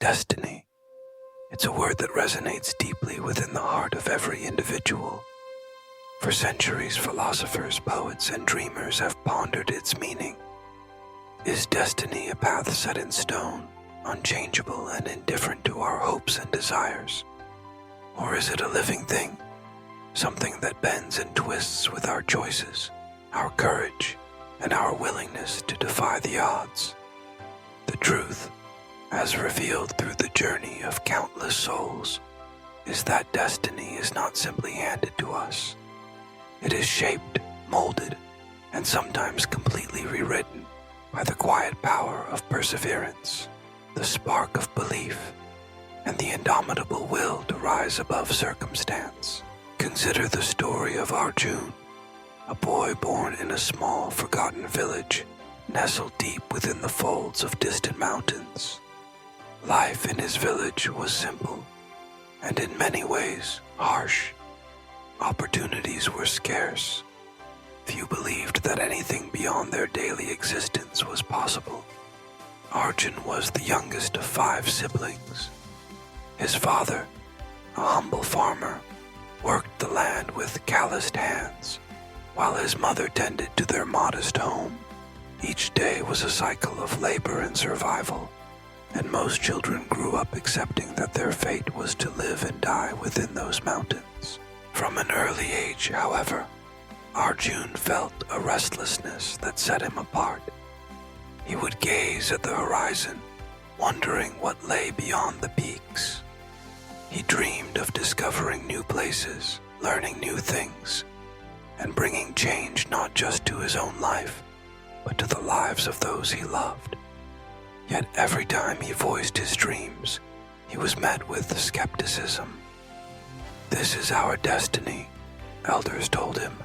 Destiny. It's a word that resonates deeply within the heart of every individual. For centuries, philosophers, poets, and dreamers have pondered its meaning. Is destiny a path set in stone, unchangeable and indifferent to our hopes and desires? Or is it a living thing, something that bends and twists with our choices, our courage, and our willingness to defy the odds? The truth, as revealed through the journey of countless souls, is that destiny is not simply handed to us. It is shaped, molded, and sometimes completely rewritten by the quiet power of perseverance, the spark of belief, and the indomitable will to rise above circumstance. Consider the story of Arjun, a boy born in a small, forgotten village, nestled deep within the folds of distant mountains. Life in his village was simple, and in many ways harsh. Opportunities were scarce. Few believed that anything beyond their daily existence was possible. Arjun was the youngest of 5 siblings. His father, a humble farmer, worked the land with calloused hands, while his mother tended to their modest home. Each day was a cycle of labor and survival, and most children grew up accepting that their fate was to live and die within those mountains. From an early age, however, Arjun felt a restlessness that set him apart. He would gaze at the horizon, wondering what lay beyond the peaks. He dreamed of discovering new places, learning new things, and bringing change not just to his own life, but to the lives of those he loved. Yet every time he voiced his dreams, he was met with skepticism. "This is our destiny," elders told him.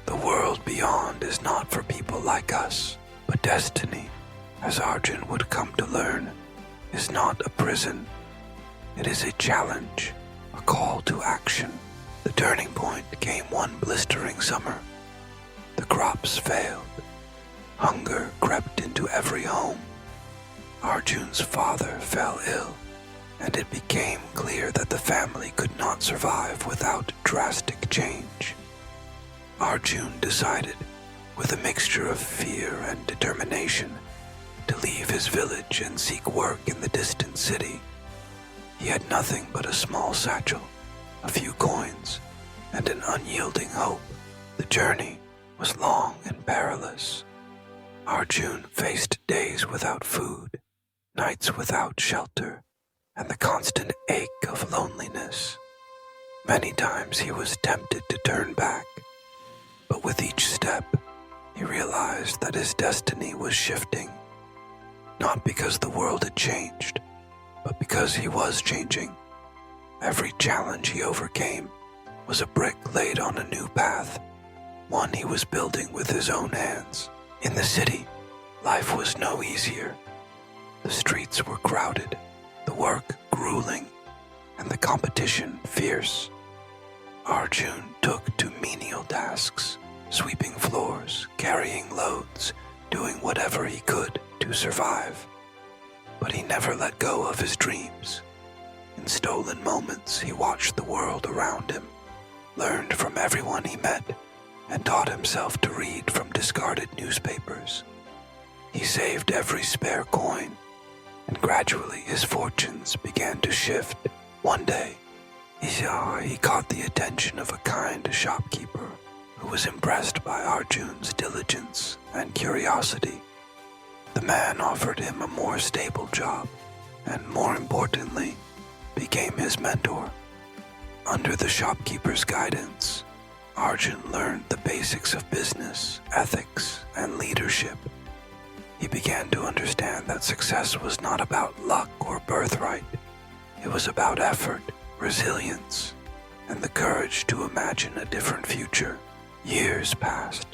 "The world beyond is not for people like us." But destiny, as Arjun would come to learn, is not a prison. It is a challenge, a call to action. The turning point came one blistering summer. The crops failed. Hunger crept into every home. Arjun's father fell ill, and it became clear that the family could not survive without drastic change. Arjun decided, with a mixture of fear and determination, to leave his village and seek work in the distant city. He had nothing but a small satchel, a few coins, and an unyielding hope. The journey was long and perilous. Arjun faced days without food, nights without shelter, and the constant ache of loneliness. Many times he was tempted to turn back, but with each step, he realized that his destiny was shifting, not because the world had changed, but because he was changing. Every challenge he overcame was a brick laid on a new path, one he was building with his own hands. In the city, life was no easier. The streets were crowded, the work grueling, and the competition fierce. Arjun took to menial tasks, sweeping floors, carrying loads, doing whatever he could to survive. But he never let go of his dreams. In stolen moments, he watched the world around him, learned from everyone he met, and taught himself to read from discarded newspapers. He saved every spare coin, and gradually his fortunes began to shift. One day, he caught the attention of a kind shopkeeper who was impressed by Arjun's diligence and curiosity. The man offered him a more stable job, and more importantly, became his mentor. Under the shopkeeper's guidance, Arjun learned the basics of business, ethics, and leadership. He began to understand that success was not about luck or birthright. It was about effort, resilience, and the courage to imagine a different future. Years passed.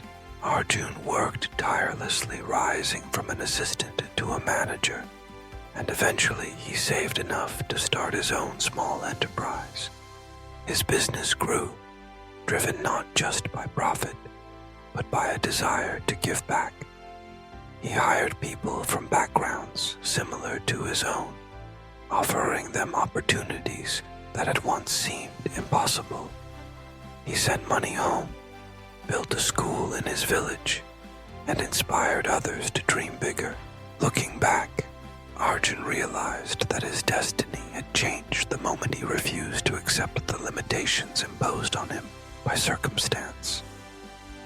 Arjun worked tirelessly, rising from an assistant to a manager, and eventually he saved enough to start his own small enterprise. His business grew, driven not just by profit, but by a desire to give back. He hired people from backgrounds similar to his own, offering them opportunities that had once seemed impossible. He sent money home, built a school in his village, and inspired others to dream bigger. Looking back, Arjun realized that his destiny had changed the moment he refused to accept the limitations imposed on him by circumstance.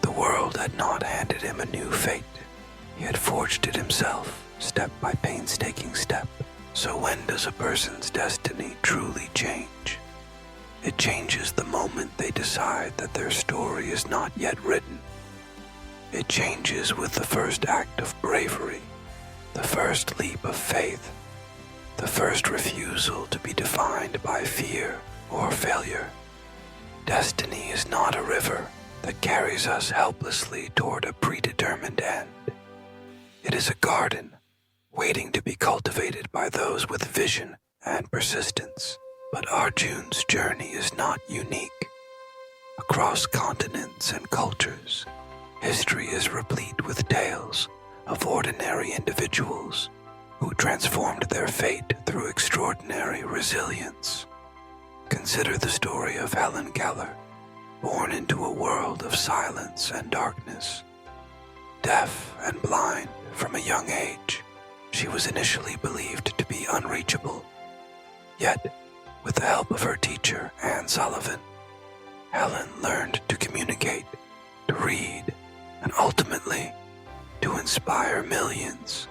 The world had not handed him a new fate. He had forged it himself, step by painstaking step. So when does a person's destiny truly change? It changes the moment they decide that their story is not yet written. It changes with the first act of bravery, the first leap of faith, the first refusal to be defined by fear or failure. Destiny is not a river that carries us helplessly toward a predetermined end. It is a garden waiting to be cultivated by those with vision and persistence. But Arjun's journey is not unique. Across continents and cultures, history is replete with tales of ordinary individuals who transformed their fate through extraordinary resilience. Consider the story of Helen Keller, born into a world of silence and darkness. Deaf and blind from a young age, she was initially believed to be unreachable. Yet, with the help of her teacher, Anne Sullivan, Helen learned to communicate, to read, and ultimately to inspire millions.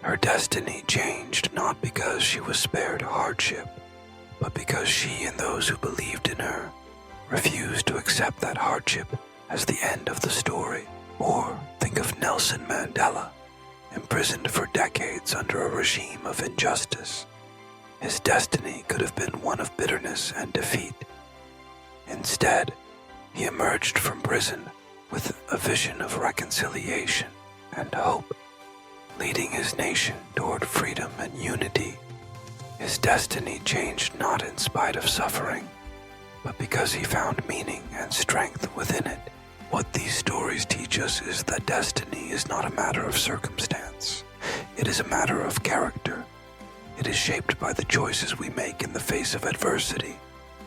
Her destiny changed not because she was spared hardship, but because she and those who believed in her refused to accept that hardship as the end of the story. Or think of Nelson Mandela, imprisoned for decades under a regime of injustice. His destiny could have been one of bitterness and defeat. Instead, he emerged from prison with a vision of reconciliation and hope, leading his nation toward freedom and unity. His destiny changed not in spite of suffering, but because he found meaning and strength within it. What these stories teach us is that destiny is not a matter of circumstance. It is a matter of character. It is shaped by the choices we make in the face of adversity,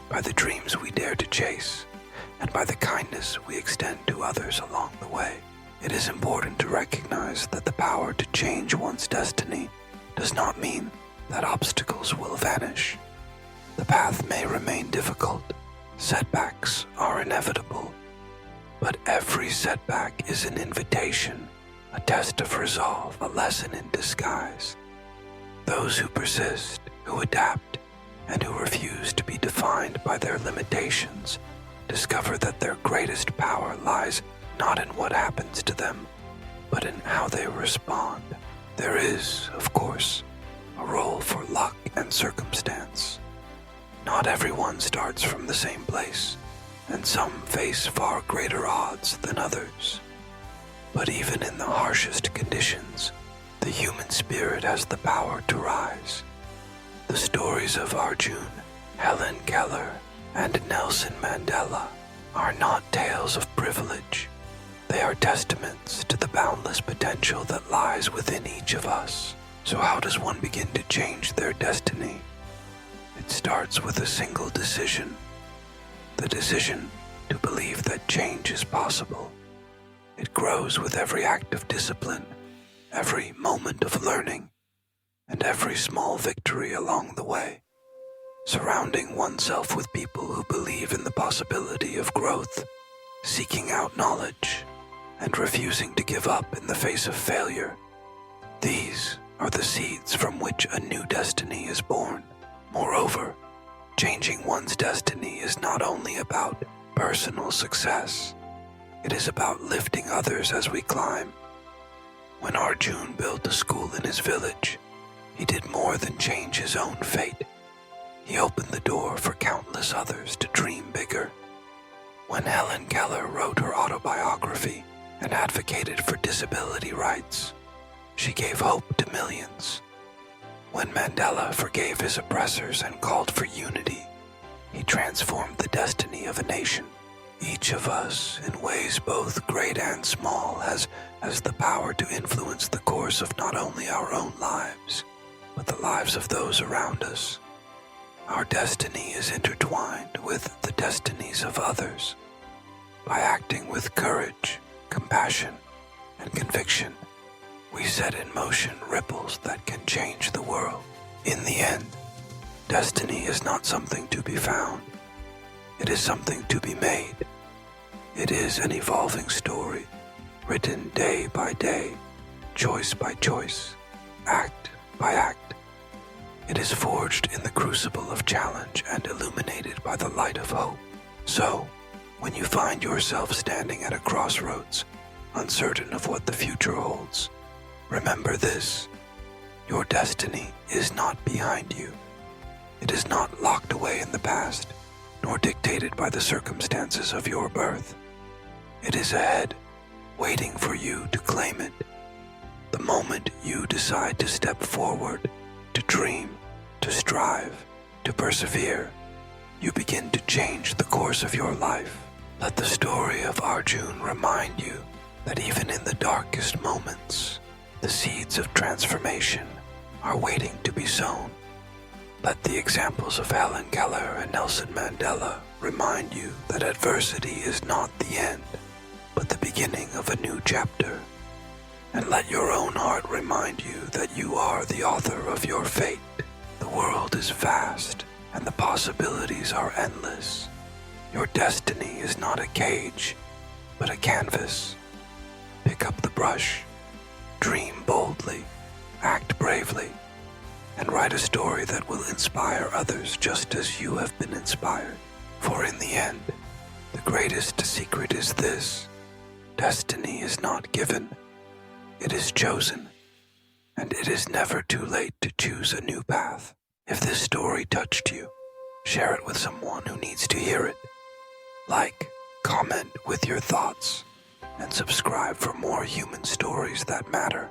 by the dreams we dare to chase, and by the kindness we extend to others along the way. It is important to recognize that the power to change one's destiny does not mean that obstacles will vanish. The path may remain difficult. Setbacks are inevitable. But every setback is an invitation, a test of resolve, a lesson in disguise. Those who persist, who adapt, and who refuse to be defined by their limitations discover that their greatest power lies not in what happens to them, but in how they respond. There is, of course, a role for luck and circumstance. Not everyone starts from the same place, and some face far greater odds than others. But even in the harshest conditions, the human spirit has the power to rise. The stories of Arjun, Helen Keller, and Nelson Mandela are not tales of privilege. They are testaments to the boundless potential that lies within each of us. So how does one begin to change their destiny? It starts with a single decision. The decision to believe that change is possible. It grows with every act of discipline, every moment of learning, and every small victory along the way. Surrounding oneself with people who believe in the possibility of growth, seeking out knowledge, and refusing to give up in the face of failure. These are the seeds from which a new destiny is born. Moreover, changing one's destiny is not only about personal success. It is about lifting others as we climb. When Arjun built a school in his village, he did more than change his own fate. He opened the door for countless others to dream bigger. When Helen Keller wrote her autobiography and advocated for disability rights, she gave hope to millions. When Mandela forgave his oppressors and called for unity, he transformed the destiny of a nation. Each of us, in ways both great and small, has the power to influence the course of not only our own lives, but the lives of those around us. Our destiny is intertwined with the destinies of others. By acting with courage, compassion, and conviction, we set in motion ripples that can change the world. In the end, destiny is not something to be found. It is something to be made. It is an evolving story, written day by day, choice by choice, act by act. It is forged in the crucible of challenge and illuminated by the light of hope. So, when you find yourself standing at a crossroads, uncertain of what the future holds, remember this: your destiny is not behind you. It is not locked away in the past, nor dictated by the circumstances of your birth. It is ahead, waiting for you to claim it. The moment you decide to step forward, to dream, to strive, to persevere, you begin to change the course of your life. Let the story of Arjun remind you that even in the darkest moments, the seeds of transformation are waiting to be sown. Let the examples of Helen Keller and Nelson Mandela remind you that adversity is not the end, but the beginning of a new chapter. And let your own heart remind you that you are the author of your fate. The world is vast, and the possibilities are endless. Your destiny is not a cage, but a canvas. Pick up the brush, dream boldly, act bravely, and write a story that will inspire others just as you have been inspired. For in the end, the greatest secret is this: destiny is not given, it is chosen, and it is never too late to choose a new path. If this story touched you, share it with someone who needs to hear it. Like, comment with your thoughts, and subscribe for more human stories that matter.